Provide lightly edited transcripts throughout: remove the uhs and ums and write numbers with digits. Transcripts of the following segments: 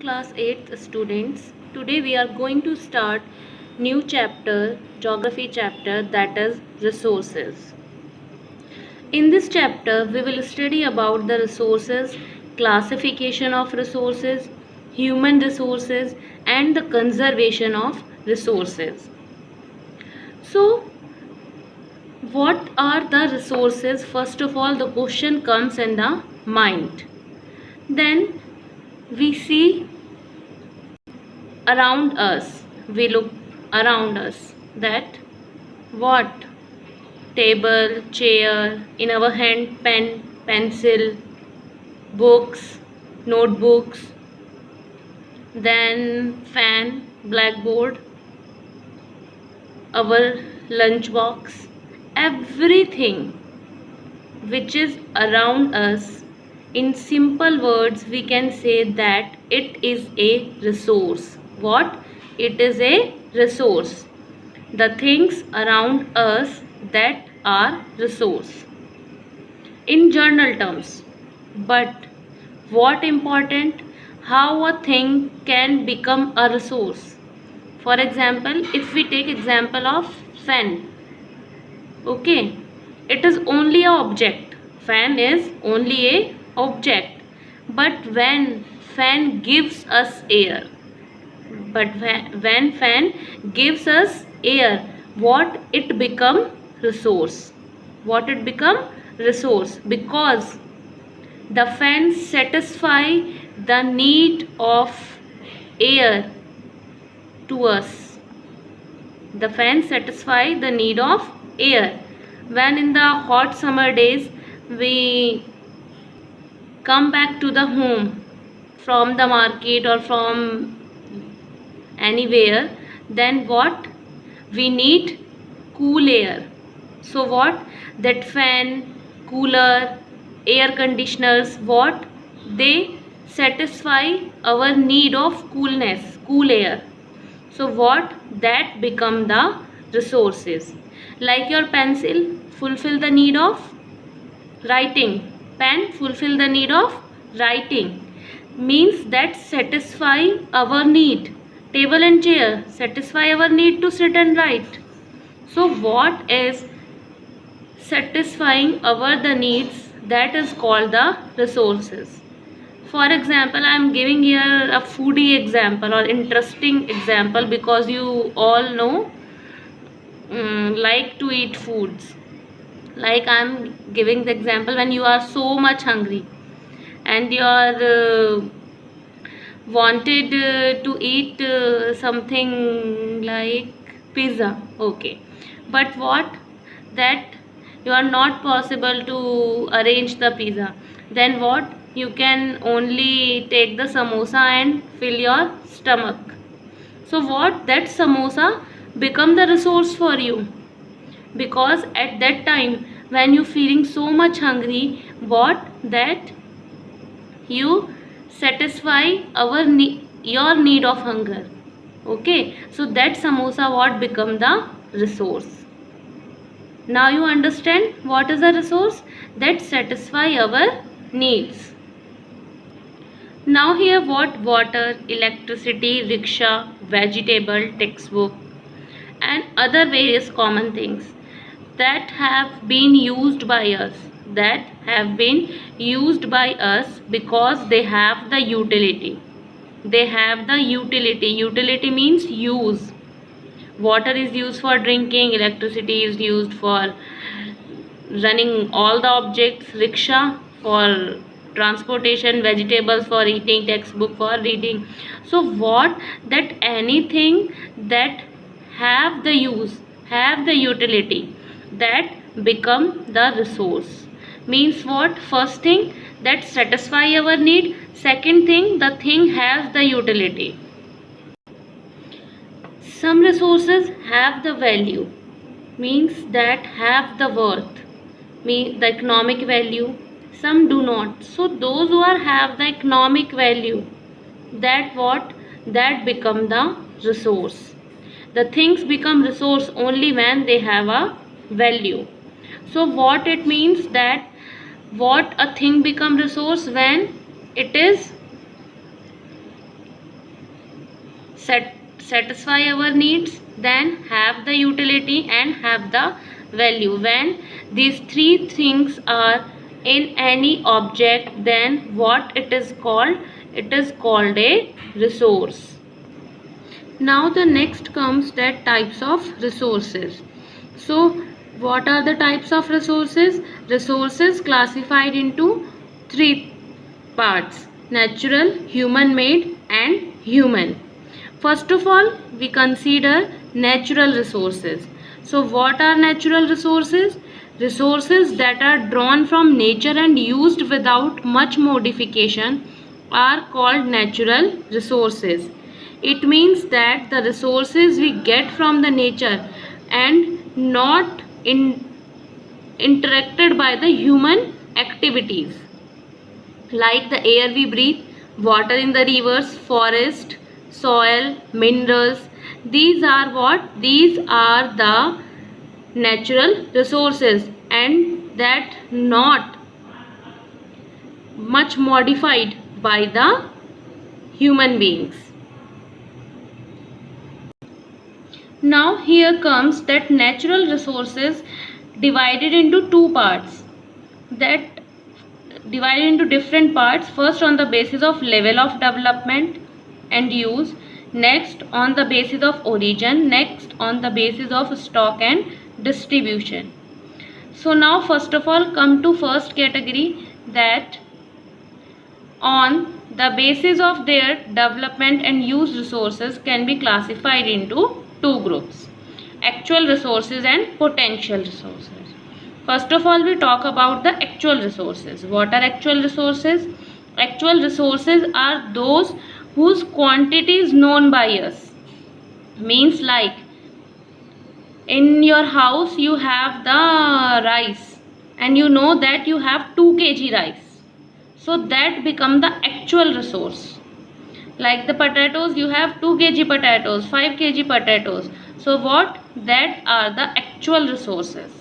class 8th students. Today we are going to start new chapter, geography chapter, that is resources. In this chapter we will study about the resources, classification of resources, human resources and the conservation of resources. So what are the resources? First of all, the question comes in the mind. Then we see around us, we look around us, that what? Table, chair, in our hand pen, pencil, books, notebooks, then fan, blackboard, our lunch box, everything which is around us. In simple words we can say that it is a resource. What? It is a resource. The things around us that are resource in general terms. But what important? How a thing can become a resource. For example, if we take example of fan, okay, it is only a object. Fan is only a object, but when fan gives us air, when fan gives us air, what it become? Resource. What it become? Resource, because the fan satisfy the need of air to us. The fan satisfy the need of air. When in the hot summer days we come back to the home from the market or from anywhere, then what? We need cool air. So what? That fan, cooler, air conditioners, what? They satisfy our need of coolness, cool air. So what? That become the resources. Like your pencil fulfill the need of writing, pen fulfill the need of writing, means that satisfy our need. Table and chair satisfy our need to sit and write. So what is satisfying our the needs? That is called the resources. For example, I am giving here a foodie example or interesting example, because you all know like to eat foods. Like I am giving the example, when you are so much hungry and you are wanted to eat something like pizza, okay, but what? That you are not possible to arrange the pizza, then what? You can only take the samosa and fill your stomach. So what? That samosa become the resource for you, because at that time when you feeling so much hungry, what? That you satisfy your need of hunger, okay. So that samosa what? Become the resource. Now you understand what is a resource? That satisfy our needs. Now here what? Water, electricity, rickshaw, vegetable, textbook and other various common things that have been used by us, because they have the utility. Utility means use. Water is used for drinking, electricity is used for running all the objects, rickshaw for transportation, vegetables for eating, textbook for reading. So what? That anything that have the use, have the utility, that become the resource. Means what? First thing, that satisfy our need. Second thing, the thing has the utility. Some resources have the value, means that have the worth, mean the economic value. Some do not. So those who are have the economic value, that what? That become the resource. The things become resource only when they have a value. So what it means? That what? A thing become resource when it is satisfy our needs, then have the utility and have the value. When these three things are in any object, then what it is called? It is called a resource. Now the next comes that types of resources. So what are the types of resources? Resources classified into three parts: natural, human made and human. First of all, we consider natural resources. So what are natural resources? Resources that are drawn from nature and used without much modification are called natural resources. It means that the resources we get from the nature and not interacted by the human activities, like the air we breathe, water in the rivers, forest, soil, minerals. These are what? These are the natural resources, and that not much modified by the human beings. Now here comes that natural resources divided into two parts, that divided into different parts. First, on the basis of level of development and use, next on the basis of origin, next on the basis of stock and distribution. So now first of all come to first category, that on the basis of their development and use, resources can be classified into two groups: actual resources and potential resources. First of all, we talk about the actual resources. What are actual resources? Actual resources are those whose quantity is known by us. Means like in your house you have the rice and you know that you have 2 kg rice. So that become the actual resource. Like the potatoes, you have 2 kg potatoes, 5 kg potatoes. So what? That are the actual resources.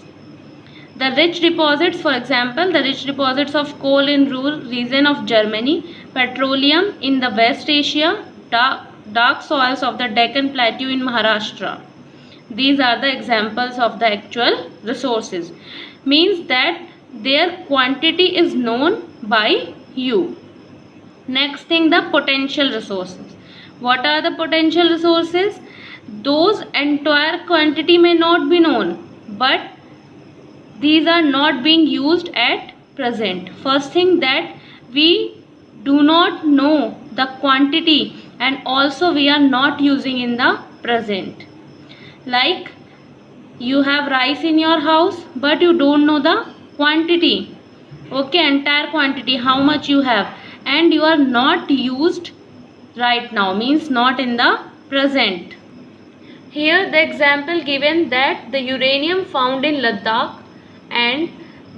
The rich deposits, for example, the rich deposits of coal in rural region of Germany, petroleum in the West Asia, dark soils of the Deccan Plateau in Maharashtra. These are the examples of the actual resources. Means that their quantity is known by you. Next thing, the potential resources. What are the potential resources? Those entire quantity may not be known, but these are not being used at present. First thing, that we do not know the quantity and also we are not using in the present. Like you have rice in your house but you don't know the quantity, okay, entire quantity, how much you have, and you are not used right now, means not in the present. Here the example given that the uranium found in Ladakh, and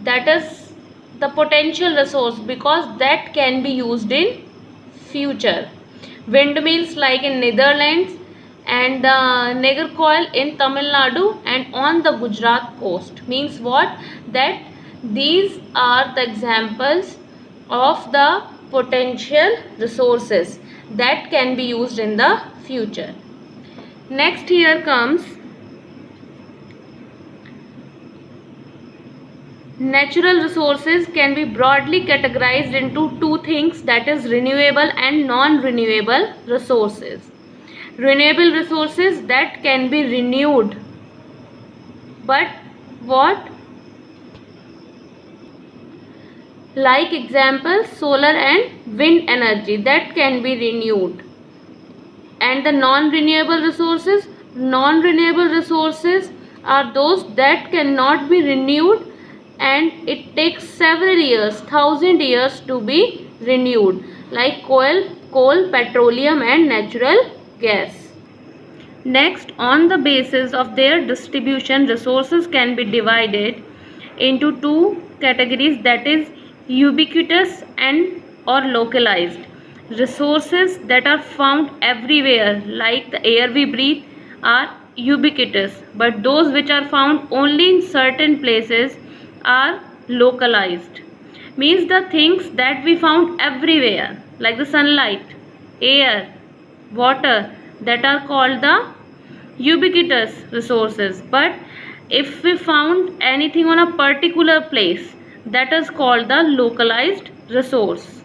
that is the potential resource because that can be used in future. Windmills like in Netherlands and the Nagercoil in Tamil Nadu and on the Gujarat coast. Means what? That these are the examples of the potential resources that can be used in the future. Next here comes natural resources can be broadly categorized into two things, that is renewable and non-renewable resources. Renewable resources that can be renewed, but what? Like example, solar and wind energy that can be renewed. And the non-renewable resources are those that cannot be renewed and it takes several years, 1000 years to be renewed, like coal, petroleum and natural gas. Next, on the basis of their distribution, resources can be divided into two categories, that is ubiquitous and or localized. Resources that are found everywhere, like the air we breathe, are ubiquitous, but those which are found only in certain places are localized. Means the things that we found everywhere, like the sunlight, air, water, that are called the ubiquitous resources. But if we found anything on a particular place, that is called the localized resource,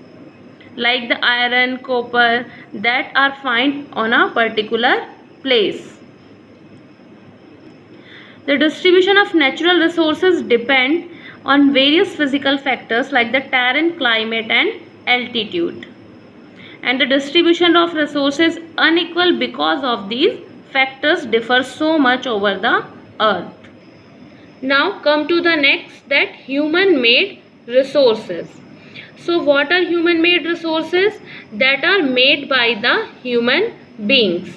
like the iron, copper, that are found on a particular place. The distribution of natural resources depend on various physical factors like the terrain, climate and altitude. And the distribution of resources unequal because of these factors differ so much over the earth. Now come to the next, that human made resources. So what are human made resources? That are made by the human beings.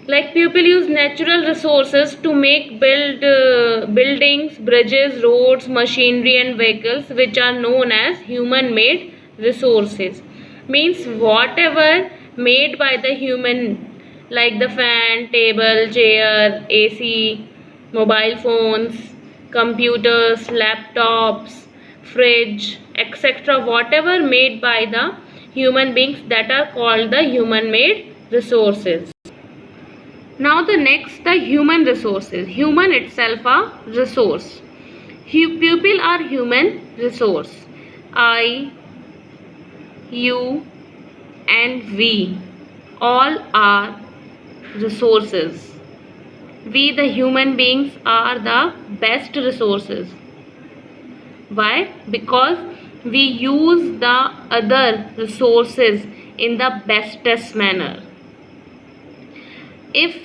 Like people use natural resources to make buildings, bridges, roads, machinery and vehicles, which are known as human made resources. Means whatever made by the human, like the fan, table, chair, AC, mobile phones, computers, laptops, fridge, etc., whatever made by the human beings, that are called the human made resources. Now the next, the human resources. Human itself a resource. People are human resource. I, you and we all are resources. We the human beings are the best resources. Why? Because we use the other resources in the bestest manner. If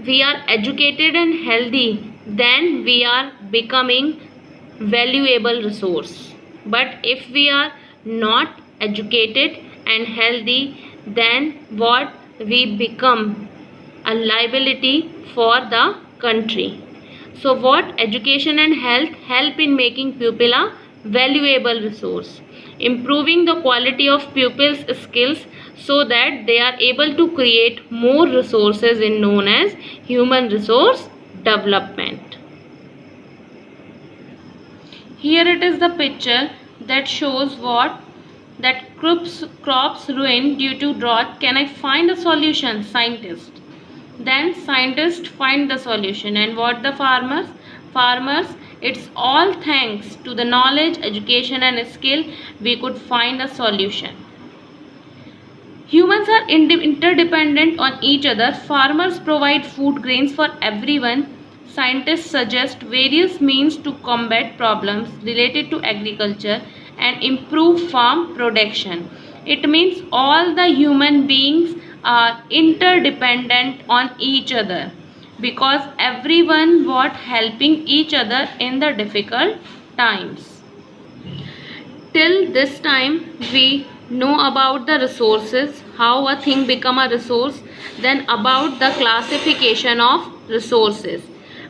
we are educated and healthy, then we are becoming valuable resource. But if we are not educated and healthy, then what? We become a liability for the country. So what? Education and health help in making pupil a valuable resource, improving the quality of pupils' skills so that they are able to create more resources in known as human resource development. Here it is the picture that shows what? That crops ruined due to drought. Can I find a solution? Scientist. Then scientists find the solution. And what the farmers? Farmers, it's all thanks to the knowledge, education and skill we could find a solution. Humans are interdependent on each other. Farmers provide food grains for everyone. Scientists suggest various means to combat problems related to agriculture and improve farm production. It means all the human beings are interdependent on each other, because everyone what helping each other in the difficult times. Till this time we know about the resources, how a thing become a resource, then about the classification of resources.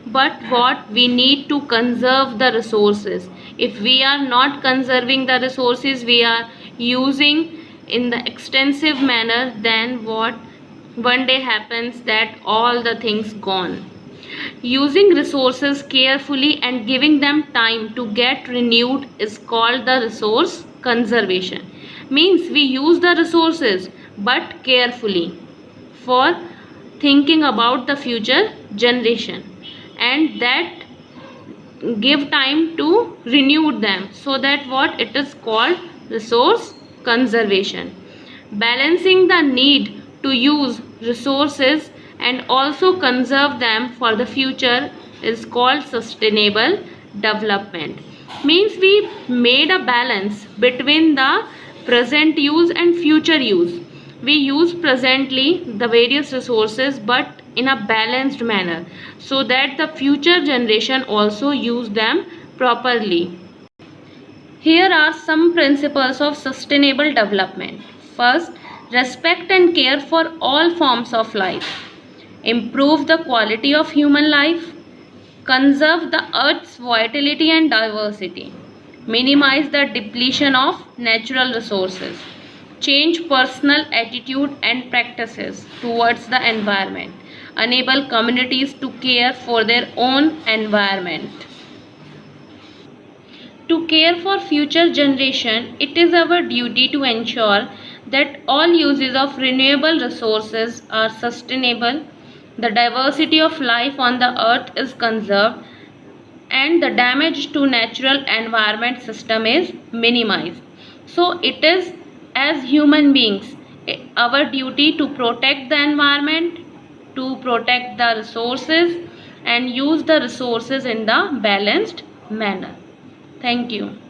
But what? We need to conserve the resources. If we are not conserving the resources, we are using in the extensive manner, then what? One day happens that all the things gone. Using resources carefully and giving them time to get renewed is called the resource conservation. Means we use the resources but carefully for thinking about the future generation, and that give time to renew them, so that what? It is called resource conservation. Balancing the need to use resources and also conserve them for the future is called sustainable development. Means we made a balance between the present use and future use. We use presently the various resources but in a balanced manner, so that the future generation also use them properly. Here are some principles of sustainable development. First, respect and care for all forms of life. Improve the quality of human life. Conserve the earth's vitality and diversity. Minimize the depletion of natural resources. Change personal attitude and practices towards the environment. Enable communities to care for their own environment. To care for future generation, it is our duty to ensure that all uses of renewable resources are sustainable, the diversity of life on the earth is conserved, and the damage to natural environment system is minimized. So it is, as human beings, our duty to protect the environment, to protect the resources and use the resources in the balanced manner. Thank you.